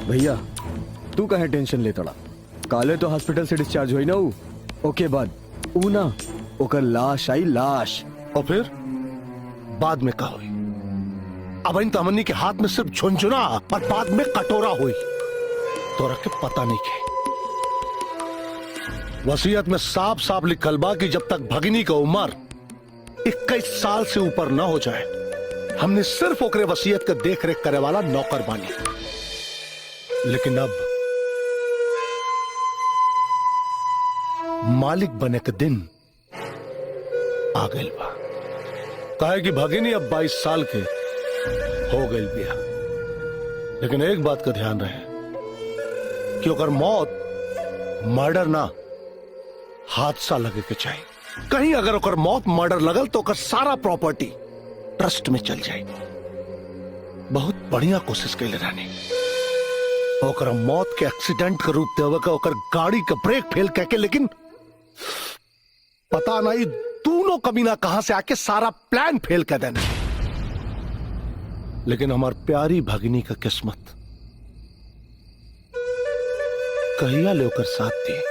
भैया तू काहे टेंशन लेतड़ा? काले तो हॉस्पिटल से डिस्चार्ज हुई ना ऊ। ओके बाद ऊ ना ओकर लाश आई, लाश। और फिर बाद में का हुई? अब इन तमन्नी के हाथ में सिर्फ झुनझुना और बाद में कटोरा हुई। तो रख के पता नहीं के वसीयत में साफ साफ लिखल बा कि जब तक भगिनी का उम्र 21 साल से ऊपर ना हो जाए, हमने सिर्फ ओकरे वसीयत का देख रेख करे वाला नौकर बानी। लेकिन अब मालिक बने के दिन आ गई बा। काहे कि भगिनी अब 22 साल के हो गई बिया। लेकिन एक बात का ध्यान रहे कि अगर मौत मर्डर ना हादसा लगे के चाहिए। कहीं अगर ओकर मौत मर्डर लगल तो ओकर सारा प्रॉपर्टी ट्रस्ट में चल जाए। बहुत बढ़िया कोशिश कैले रहनी ओकर मौत के एक्सीडेंट के रूप देवे का, ओकर गाड़ी का ब्रेक फेल करके, लेकिन पता नहीं दोनों कमीना कहां से आके सारा प्लान फेल कर देना। लेकिन हमार प्यारी भगिनी का किस्मत कहिया ले ओकर साथ थी।